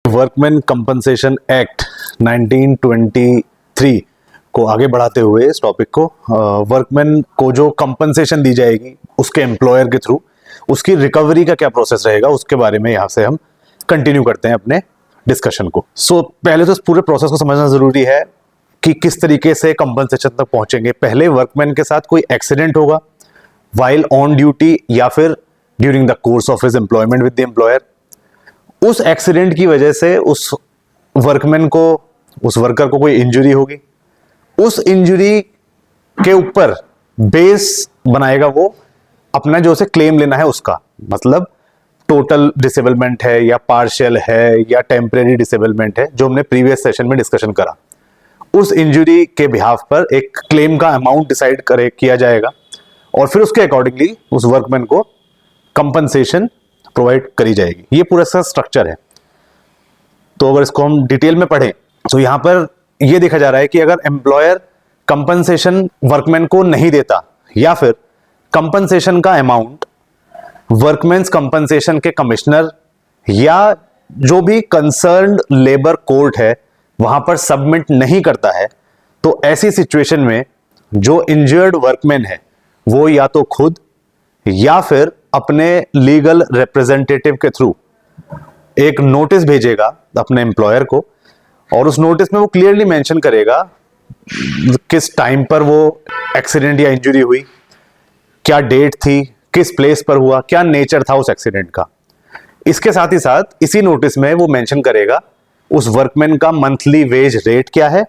Workman compensation act 1923 को आगे बढ़ाते हुए इस टॉपिक को वर्कमैन को जो कंपनसेशन दी जाएगी उसके एम्प्लॉयर के थ्रू उसकी रिकवरी का क्या प्रोसेस रहेगा उसके बारे में यहाँ से हम कंटिन्यू करते हैं अपने डिस्कशन को। पहले तो इस पूरे प्रोसेस को समझना जरूरी है कि किस तरीके से कंपनसेशन तक पहुंचेंगे। पहले वर्कमैन के साथ कोई एक्सीडेंट होगा वाइल ऑन ड्यूटी या फिर during the course of his employment with the employer. उस एक्सीडेंट की वजह से उस वर्कमैन को, उस वर्कर को कोई इंजरी होगी। उस इंजरी के ऊपर बेस बनाएगा वो अपना जो उसे क्लेम लेना है उसका, मतलब टोटल डिसेबलमेंट है या पार्शियल है या टेम्परेरी डिसेबलमेंट है, जो हमने प्रीवियस सेशन में डिस्कशन करा। उस इंजरी के बिहाफ पर एक क्लेम का अमाउंट डिसाइड किया जाएगा और फिर उसके अकॉर्डिंगली उस वर्कमैन को कंपनसेशन प्रोवाइड करी जाएगी। ये पूरा सा स्ट्रक्चर है। तो अगर इसको हम डिटेल में पढ़ें तो यहां पर यह देखा जा रहा है कि अगर एम्प्लॉयर कंपनसेशन वर्कमैन को नहीं देता या फिर कंपनसेशन का अमाउंट वर्कमैन्स कंपनसेशन के कमिश्नर या जो भी कंसर्न्ड लेबर कोर्ट है वहां पर सबमिट नहीं करता है, तो ऐसी सिचुएशन में जो इंजर्ड वर्कमैन है वो या तो खुद या फिर अपने लीगल रिप्रेजेंटेटिव के थ्रू एक नोटिस भेजेगा अपने एम्प्लॉयर को और उस नोटिस में वो क्लियरली मेंशन करेगा किस टाइम पर वो एक्सीडेंट या इंजरी हुई, क्या डेट थी, किस प्लेस पर हुआ, क्या नेचर था उस एक्सीडेंट का। इसके साथ ही साथ इसी नोटिस में वो मेंशन करेगा उस वर्कमैन का मंथली वेज रेट क्या है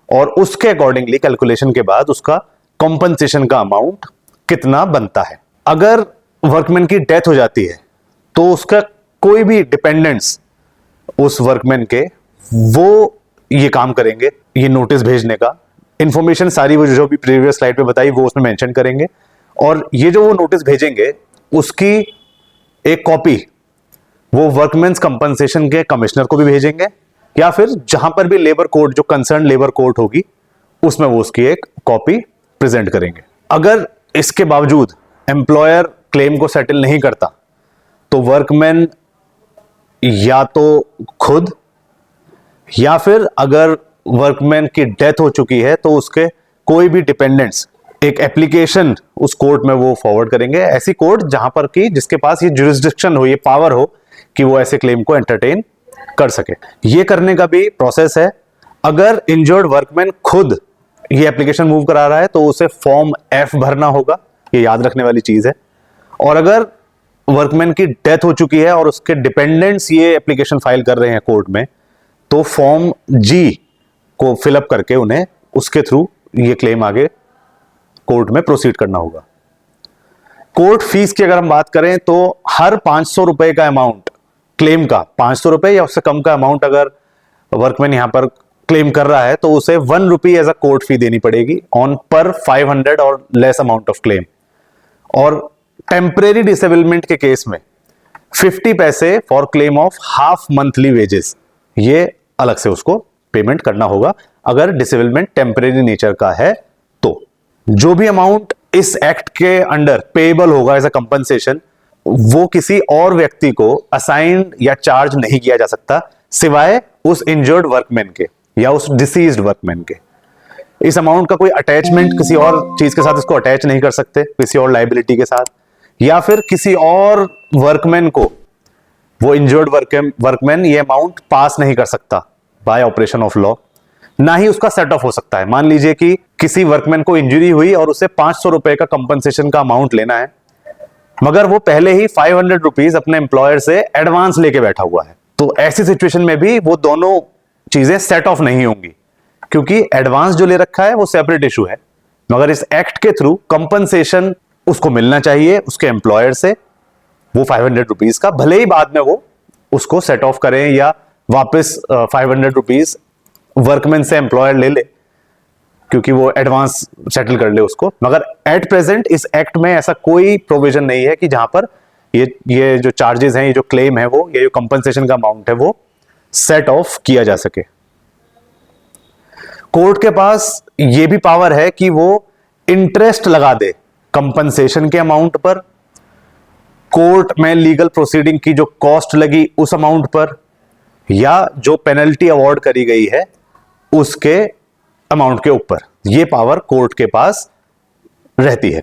और उसके अकॉर्डिंगली कैलकुलेशन के बाद उसका कॉम्पनसेशन का अमाउंट कितना बनता है। अगर वर्कमैन की डेथ हो जाती है तो उसका कोई भी डिपेंडेंट्स उस वर्कमैन के वो ये काम करेंगे, ये नोटिस भेजने का इंफॉर्मेशन सारी वो जो भी प्रीवियस स्लाइड पे बताई वो उसमें मेंशन करेंगे और ये जो वो नोटिस भेजेंगे उसकी एक कॉपी वो वर्कमैन्स कंपनसेशन के कमिश्नर को भी भेजेंगे या फिर जहां पर भी लेबर कोर्ट, जो कंसर्न लेबर कोर्ट होगी, उसमें वो उसकी एक कॉपी प्रेजेंट करेंगे। अगर इसके बावजूद एम्प्लॉयर क्लेम को सेटल नहीं करता तो वर्कमैन या तो खुद या फिर अगर वर्कमैन की डेथ हो चुकी है तो उसके कोई भी डिपेंडेंट्स एक एप्लीकेशन उस कोर्ट में वो फॉरवर्ड करेंगे, ऐसी कोर्ट जहां पर कि जिसके पास ये जुरिस्डिक्शन हो, ये पावर हो कि वो ऐसे क्लेम को एंटरटेन कर सके। ये करने का भी प्रोसेस है। अगर इंजर्ड वर्कमैन खुद ये एप्लीकेशन मूव करा रहा है तो उसे फॉर्म F भरना होगा, ये याद रखने वाली चीज है। और अगर वर्कमैन की डेथ हो चुकी है और उसके डिपेंडेंट्स ये एप्लीकेशन फाइल कर रहे हैं कोर्ट में, तो फॉर्म G को फिलअप करके उन्हें उसके थ्रू ये क्लेम आगे कोर्ट में प्रोसीड करना होगा। कोर्ट फीस की अगर हम बात करें तो हर 500 रुपए का अमाउंट क्लेम का, 500 रुपए या उससे कम का अमाउंट अगर वर्कमैन यहां पर क्लेम कर रहा है तो उसे 1 रुपी एज अ कोर्ट फी देनी पड़ेगी ऑन पर 500 और लेस अमाउंट ऑफ क्लेम। और टेम्परेरी डिसेबलमेंट के केस में 50 पैसे for claim of half monthly wages, ये अलग से उसको पेमेंट करना होगा अगर डिसेबलमेंट टेम्परेरी नेचर का है। तो जो भी अमाउंट इस एक्ट के अंडर पेएबल होगा एज अ कंपनसेशन वो किसी और व्यक्ति को असाइंड या चार्ज नहीं किया जा सकता सिवाय उस इंजर्ड वर्कमैन के या उस डिसीज्ड वर्कमैन के। इस अमाउंट का कोई अटैचमेंट किसी और चीज के साथ इसको अटैच नहीं कर सकते, किसी और लायबिलिटी के साथ, या फिर किसी और वर्कमैन को वो इंजर्ड वर्कमैन ये अमाउंट पास नहीं कर सकता बाय ऑपरेशन ऑफ लॉ, ना ही उसका सेट ऑफ हो सकता है। मान लीजिए कि किसी वर्कमैन को इंजरी हुई और उसे 500 रुपए का कंपनसेशन का अमाउंट लेना है, मगर वो पहले ही 500 रुपीज अपने एम्प्लॉयर से एडवांस लेके बैठा हुआ है, तो ऐसी सिचुएशन में भी वो दोनों चीजें सेट ऑफ नहीं होंगी क्योंकि एडवांस जो ले रखा है वो सेपरेट इशू है। मगर इस एक्ट के थ्रू कंपनसेशन उसको मिलना चाहिए उसके एम्प्लॉयर से, वो 500 रुपीज का, भले ही बाद में वो उसको सेट ऑफ करें या वापस 500 रुपीज वर्कमैन से एम्प्लॉयर ले ले क्योंकि वो एडवांस सेटल कर ले उसको। मगर एट प्रेजेंट इस एक्ट में ऐसा कोई प्रोविजन नहीं है कि जहां पर ये जो चार्जेस हैं, ये जो क्लेम है वो, ये जो कंपनसेशन का अमाउंट है वो सेट ऑफ किया जा सके। कोर्ट के पास ये भी पावर है कि वो इंटरेस्ट लगा दे कंपनसेशन के अमाउंट पर, कोर्ट में लीगल प्रोसीडिंग की जो कॉस्ट लगी उस अमाउंट पर, या जो पेनल्टी अवॉर्ड करी गई है उसके अमाउंट के ऊपर। यह पावर कोर्ट के पास रहती है।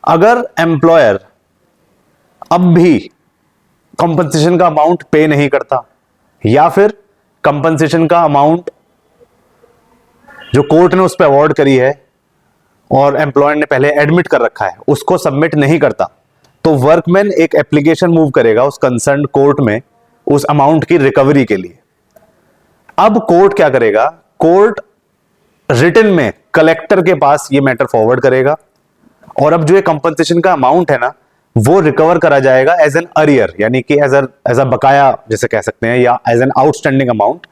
अगर एम्प्लॉयर अब भी कंपनसेशन का अमाउंट पे नहीं करता या फिर कंपनसेशन का अमाउंट जो कोर्ट ने उस पर अवॉर्ड करी है और एम्प्लॉयर ने पहले एडमिट कर रखा है उसको सबमिट नहीं करता, तो वर्कमैन एक एप्लीकेशन मूव करेगा उस कंसर्न कोर्ट में उस अमाउंट की रिकवरी के लिए। अब कोर्ट क्या करेगा, कोर्ट रिटन में कलेक्टर के पास ये मैटर फॉरवर्ड करेगा और अब जो ये कंपनसेशन का अमाउंट है ना वो रिकवर करा जाएगा एज एन अरियर, यानी कि एज अ बकाया जैसे कह सकते हैं, या as an outstanding amount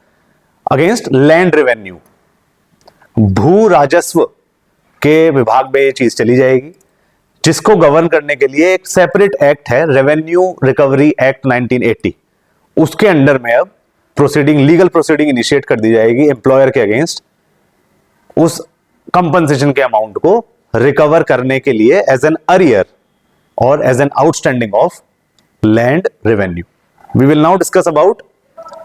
against land revenue. भू राजस्व के विभाग में ये चीज चली जाएगी, जिसको गवर्न करने के लिए एक सेपरेट एक्ट है, रेवेन्यू रिकवरी एक्ट 1980। उसके अंडर में अब प्रोसीडिंग, लीगल प्रोसीडिंग इनिशिएट कर दी जाएगी एम्प्लॉयर के अगेंस्ट उस कंपनसेशन के अमाउंट को रिकवर करने के लिए एज एन अरियर और as an outstanding of land revenue. We will now discuss about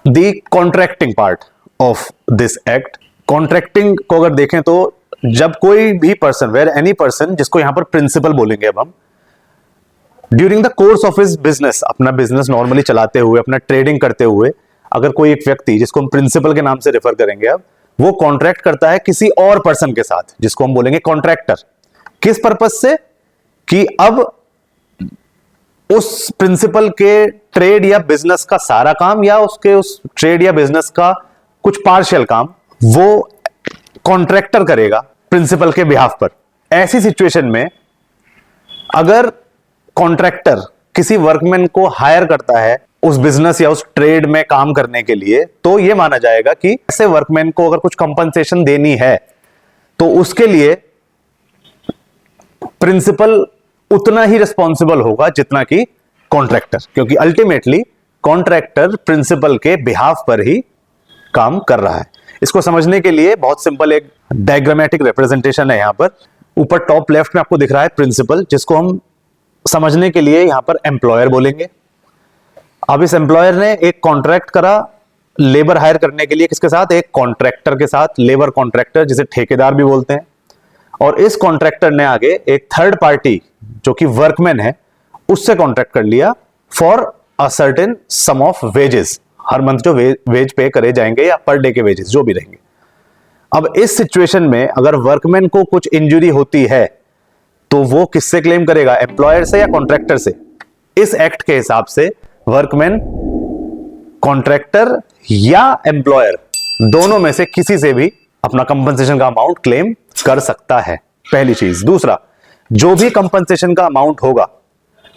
the contracting part of this act. Contracting को अगर देखें तो जब कोई भी पर्सन, वेयर एनी पर्सन, जिसको यहां पर प्रिंसिपल बोलेंगे अब हम, during the course of his business, अपना बिजनेस नॉर्मली चलाते हुए, अपना ट्रेडिंग करते हुए, अगर कोई एक व्यक्ति जिसको हम प्रिंसिपल के नाम से रेफर करेंगे अब, वो कॉन्ट्रैक्ट करता है किसी और पर्सन के साथ जिसको हम बोलेंगे कॉन्ट्रैक्टर। किस पर्पज से? कि अब उस प्रिंसिपल के ट्रेड या बिजनेस का सारा काम या उसके उस ट्रेड या बिजनेस का कुछ पार्शियल काम वो कॉन्ट्रैक्टर करेगा प्रिंसिपल के बिहाफ पर। ऐसी सिचुएशन में अगर कॉन्ट्रैक्टर किसी वर्कमैन को हायर करता है उस बिजनेस या उस ट्रेड में काम करने के लिए, तो यह माना जाएगा कि ऐसे वर्कमैन को अगर कुछ कंपनसेशन देनी है तो उसके लिए प्रिंसिपल उतना ही रिस्पॉन्सिबल होगा जितना कि कॉन्ट्रैक्टर, क्योंकि अल्टीमेटली कॉन्ट्रैक्टर प्रिंसिपल के बिहाफ पर ही काम कर रहा है। इसको समझने के लिए बहुत सिंपल एक डायग्रामेटिक रिप्रेजेंटेशन है। यहां पर ऊपर टॉप लेफ्ट में आपको दिख रहा है प्रिंसिपल, जिसको हम समझने के लिए यहां पर एम्प्लॉयर बोलेंगे। अब इस एम्प्लॉयर ने एक कॉन्ट्रैक्ट करा लेबर हायर करने के लिए, किसके साथ? एक कॉन्ट्रैक्टर के साथ, लेबर कॉन्ट्रैक्टर जिसे ठेकेदार भी बोलते हैं। और इस कॉन्ट्रैक्टर ने आगे एक थर्ड पार्टी जो कि वर्कमैन है उससे कॉन्ट्रैक्ट कर लिया for a certain some of wages. Her month जो वेज पे करे जाएंगे या पर डे के वेजेस जो भी रहेंगे। अब इस सिचुएशन में अगर वर्कमैन को कुछ इंजरी होती है तो वो किससे क्लेम करेगा? एम्प्लॉयर से या कॉन्ट्रैक्टर से? इस एक्ट के हिसाब से वर्कमैन कॉन्ट्रैक्टर या एम्प्लॉयर दोनों में से किसी से भी अपना कंपनसेशन का अमाउंट क्लेम कर सकता है, पहली चीज। दूसरा, जो भी कंपनसेशन का अमाउंट होगा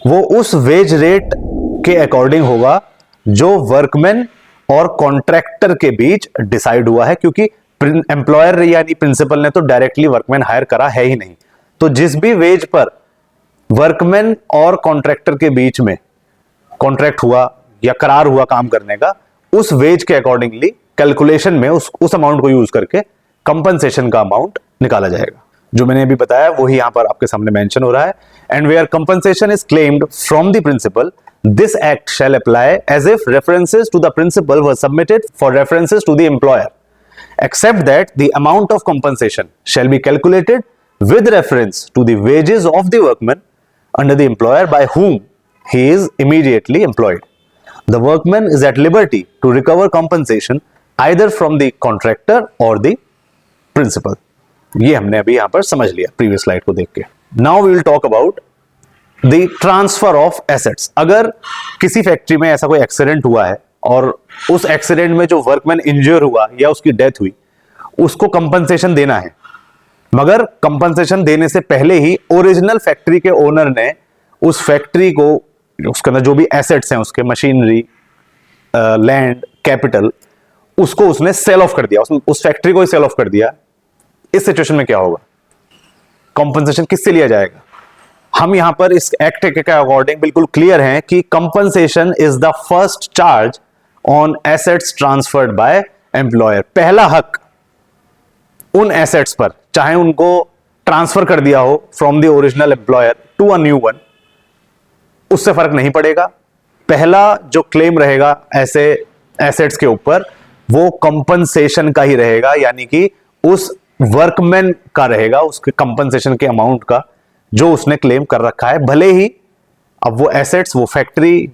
वो उस वेज रेट के अकॉर्डिंग होगा जो वर्कमैन और कॉन्ट्रैक्टर के बीच डिसाइड हुआ है, क्योंकि एम्प्लॉयर यानी प्रिंसिपल ने तो डायरेक्टली वर्कमैन हायर करा है ही नहीं। तो जिस भी वेज पर वर्कमैन और कॉन्ट्रैक्टर के बीच में कॉन्ट्रैक्ट हुआ या करार हुआ काम करने का, उस वेज के अकॉर्डिंगली कैलकुलेशन में उस अमाउंट को यूज करके कंपनसेशन का अमाउंट निकाला जाएगा। जो मैंने अभी बताया वही यहां पर आपके सामने मेंशन हो रहा है। And where compensation is claimed from the principal, this act shall apply as if references to the principal were submitted for references to the employer, except that the amount of compensation shall be calculated with reference to the wages of the workman under the employer by whom he is immediately employed. The workman is at liberty to recover compensation either from the contractor or the principal. ये हमने अभी यहां पर समझ लिया previous slide को देख के। Now we will talk about The transfer of assets। अगर किसी फैक्ट्री में ऐसा कोई एक्सीडेंट हुआ है और उस एक्सीडेंट में जो वर्कमैन इंजर हुआ या उसकी डेथ हुई, उसको कंपनसेशन देना है, मगर कंपनसेशन देने से पहले ही ओरिजिनल फैक्ट्री के ओनर ने उस फैक्ट्री को, उसके अंदर जो भी एसेट्स हैं उसके, मशीनरी, लैंड, कैपिटल, उसको उसने सेल ऑफ कर दिया, उस फैक्ट्री को ही सेल ऑफ कर दिया। इस सिचुएशन में क्या होगा? कंपनसेशन किससे लिया जाएगा? हम यहां पर इस एक्ट के अकॉर्डिंग बिल्कुल क्लियर हैं कि compensation is the first charge on assets transferred by employer. पहला हक उन एसेट्स पर, चाहे उनको ट्रांसफर कर दिया हो from the original employer to a new one, उससे फर्क नहीं पड़ेगा। पहला जो क्लेम रहेगा ऐसे एसेट्स के ऊपर वो कंपनसेशन का ही रहेगा, यानी कि उस वर्कमैन का रहेगा, उसके कंपनसेशन के अमाउंट का जो उसने क्लेम कर रखा है, भले ही अब वो एसेट्स, वो फैक्ट्री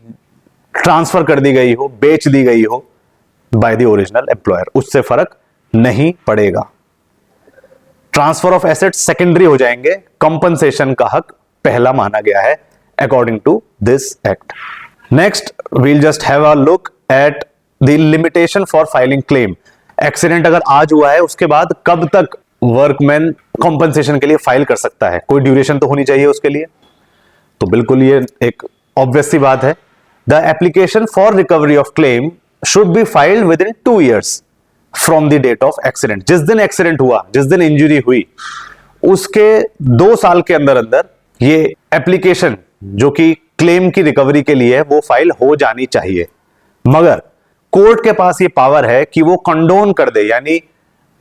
ट्रांसफर कर दी गई हो, बेच दी गई हो बाय द ओरिजिनल एम्प्लॉयर, उससे फर्क नहीं पड़ेगा। ट्रांसफर ऑफ एसेट्स सेकेंडरी हो जाएंगे, कंपनसेशन का हक पहला माना गया है according to this act. Next we'll just have a look at the limitation for filing claim. Accident अगर आज हुआ है उसके बाद कब तक वर्कमैन कंपनसेशन के लिए फाइल कर सकता है, कोई ड्यूरेशन तो होनी चाहिए उसके लिए। तो बिल्कुल ये एक ऑब्वियस सी बात है। The application for recovery of claim should be filed within 2 years from the date of accident. जिस दिन एक्सीडेंट हुआ, जिस दिन इंजरी हुई, उसके 2 साल के अंदर अंदर ये एप्लीकेशन जो कि क्लेम की रिकवरी के लिए वो फाइल हो जानी चाहिए। मगर कोर्ट के पास ये पावर है कि वो कंडोन कर दे, यानी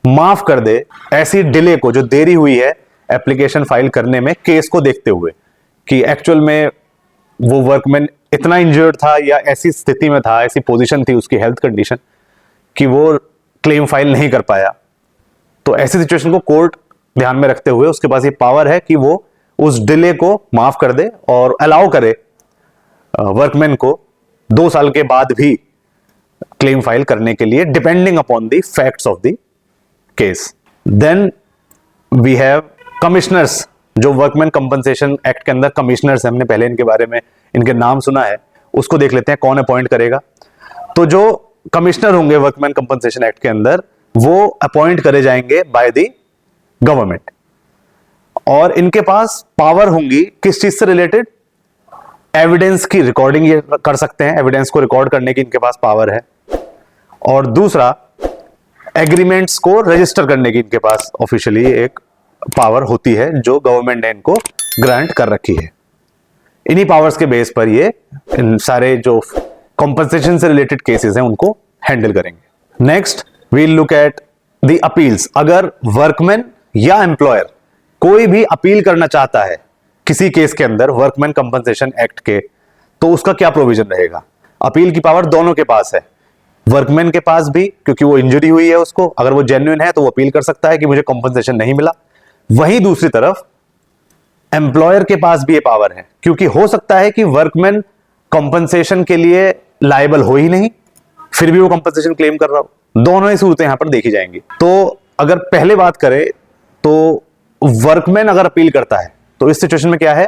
माफ कर दे ऐसी डिले को, जो देरी हुई है एप्लीकेशन फाइल करने में, केस को देखते हुए कि एक्चुअल में वो वर्कमैन इतना इंजर्ड था या ऐसी स्थिति में था, ऐसी पोजीशन थी उसकी हेल्थ कंडीशन कि वो क्लेम फाइल नहीं कर पाया। तो ऐसी सिचुएशन को कोर्ट ध्यान में रखते हुए उसके पास ये पावर है कि वो उस डिले को माफ कर दे और अलाउ करे वर्कमैन को 2 साल के बाद भी क्लेम फाइल करने के लिए, depending upon the facts of the case. Then we have commissioners, जो वर्कमैन कंपनसेशन एक्ट के अंदर कमिश्नर्स हैं, हमने पहले इनके बारे में इनके नाम सुना है, उसको देख लेते हैं कौन अपॉइंट करेगा। तो जो कमिश्नर होंगे वर्कमैन कंपनसेशन एक्ट के अंदर, वो अपॉइंट करे जाएंगे बाय द गवर्नमेंट, और इनके पास पावर होंगी किस चीज से रिलेटेड, एविडेंस की रिकॉर्डिंग ये कर सकते हैं, एविडेंस को रिकॉर्ड करने की इनके पास पावर है। और दूसरा, एग्रीमेंट्स को रजिस्टर करने की इनके पास ऑफिशियली एक पावर होती है जो गवर्नमेंट ने इनको ग्रांट कर रखी है। इन्हीं पावर्स के बेस पर ये इन सारे जो कॉम्पनसेशन से रिलेटेड केसेस हैं उनको हैंडल करेंगे। Next we'll look at the appeals. अगर वर्कमैन या एम्प्लॉयर कोई भी अपील करना चाहता है किसी केस के अंदर वर्कमैन कंपनसेशन एक्ट के, तो उसका क्या प्रोविजन रहेगा। अपील की पावर दोनों के पास है, वर्कमैन के पास भी, क्योंकि वो इंजरी हुई है उसको, अगर वो जेन्युइन है तो वो अपील कर सकता है कि मुझे कंपनसेशन नहीं मिला। वहीं दूसरी तरफ एम्प्लॉयर के पास भी ये पावर है, क्योंकि हो सकता है कि वर्कमैन कंपनसेशन के लिए लायबल हो ही नहीं, फिर भी वो कंपनसेशन क्लेम कर रहा हो। दोनों ही सूरतें यहां पर देखी जाएंगी। तो अगर पहले बात करें तो वर्कमैन अगर अपील करता है तो इस सिचुएशन में क्या है,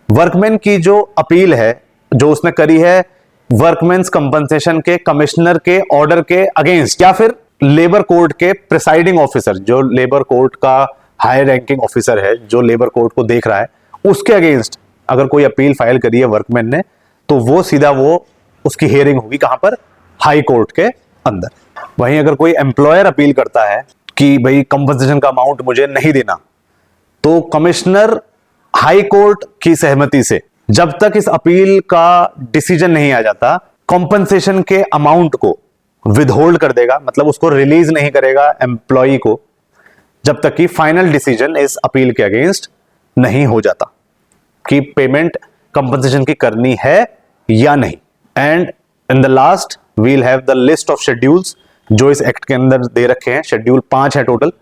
वर्कमैन की जो अपील है जो उसने करी है वर्कमैन्स कंपनसेशन के कमिश्नर के ऑर्डर के अगेंस्ट, या फिर लेबर कोर्ट के प्रिसाइडिंग ऑफिसर, जो लेबर कोर्ट का हाई रैंकिंग ऑफिसर है, जो लेबर कोर्ट को देख रहा है, उसके अगेंस्ट अगर कोई अपील फाइल करी है वर्कमैन ने, तो वो सीधा वो उसकी हियरिंग होगी कहां पर, हाई कोर्ट के अंदर। वहीं अगर कोई एम्प्लॉयर अपील करता है कि भाई कंपनसेशन का अमाउंट मुझे नहीं देना, तो कमिश्नर हाई कोर्ट की सहमति से जब तक इस अपील का डिसीजन नहीं आ जाता, कंपनसेशन के अमाउंट को विदहोल्ड कर देगा, मतलब उसको रिलीज नहीं करेगा एम्प्लॉई को, जब तक कि फाइनल डिसीजन इस अपील के अगेंस्ट नहीं हो जाता कि पेमेंट कंपनसेशन की करनी है या नहीं। And in the last we'll have the list of schedules जो इस एक्ट के अंदर दे रखे हैं। शेड्यूल 5 है टोटल,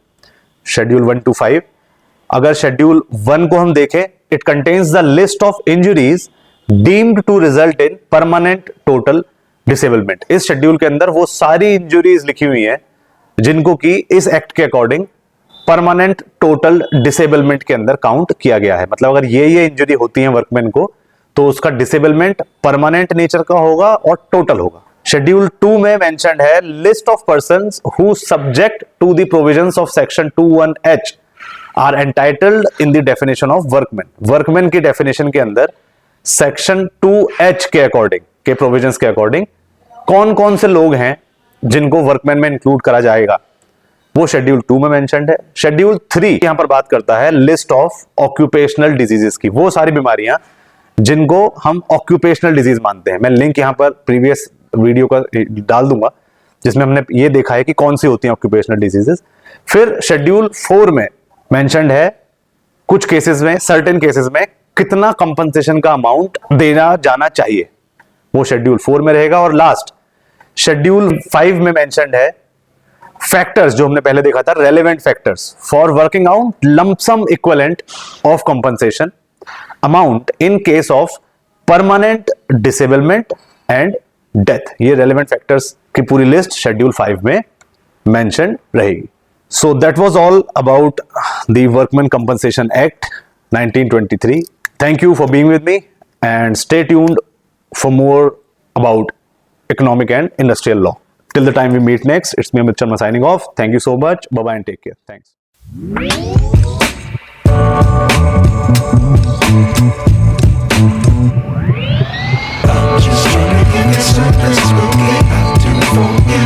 शेड्यूल 1 to 5। अगर शेड्यूल 1 को हम देखें, it contains the list of injuries deemed to result in permanent total disablement. इस शेड्यूल के अंदर वो सारी इंजुरीज लिखी हुई हैं जिनको कि इस एक्ट के अकॉर्डिंग परमानेंट टोटल डिसेबलमेंट के अंदर काउंट किया गया है। मतलब अगर ये इंजुरी होती है वर्कमैन को, तो उसका डिसेबलमेंट परमानेंट नेचर का होगा और टोटल होगा। शेड्यूल 2 में मेंशन्ड है list of persons who subject to the provisions of section 21H are entitled in the definition of workman. Workman की डेफिनेशन के अंदर सेक्शन 2H के अकॉर्डिंग, के प्रोविजंस के अकॉर्डिंग कौन कौन से लोग हैं जिनको वर्कमैन में इंक्लूड करा जाएगा, वो शेड्यूल 2 में मेंशन्ड है। शेड्यूल 3 यहां पर बात करता है लिस्ट ऑफ ऑक्यूपेशनल डिजीजेस की, वो सारी बीमारियां जिनको हम ऑक्यूपेशनल डिजीज मानते हैं। मैं लिंक यहां पर प्रीवियस वीडियो का डाल दूंगा जिसमें हमने ये देखा है कि कौन सी होती हैं ऑक्यूपेशनल डिजीजेस। फिर शेड्यूल 4 में मेंशन्ड है कुछ केसेस में, सर्टेन केसेस में कितना कंपनसेशन का अमाउंट देना जाना चाहिए। वो शेड्यूल 4 में रहेगा। और लास्ट शेड्यूल 5 में मेंशन्ड है फैक्टर्स, जो हमने पहले देखा था, relevant factors for working out lump sum equivalent of compensation amount in case of permanent disablement and death. ये रेलेवेंट फैक्टर्स की पूरी लिस्ट शेड्यूल 5 में मेंशन रहेगी। So that was all about the workman compensation act 1923। Thank you for being with me and stay tuned for more about economic and industrial law. Till the time we meet next, it's me Amit Sharma signing off. Thank you so much. Bye bye and take care. Thanks. I'm just trying to give you something spooky. I'll do it for you.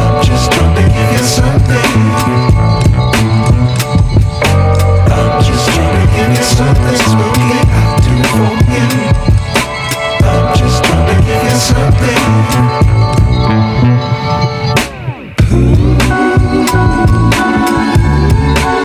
I'm just trying to give you something. I'm just trying to give you something spooky. I'll do it for you.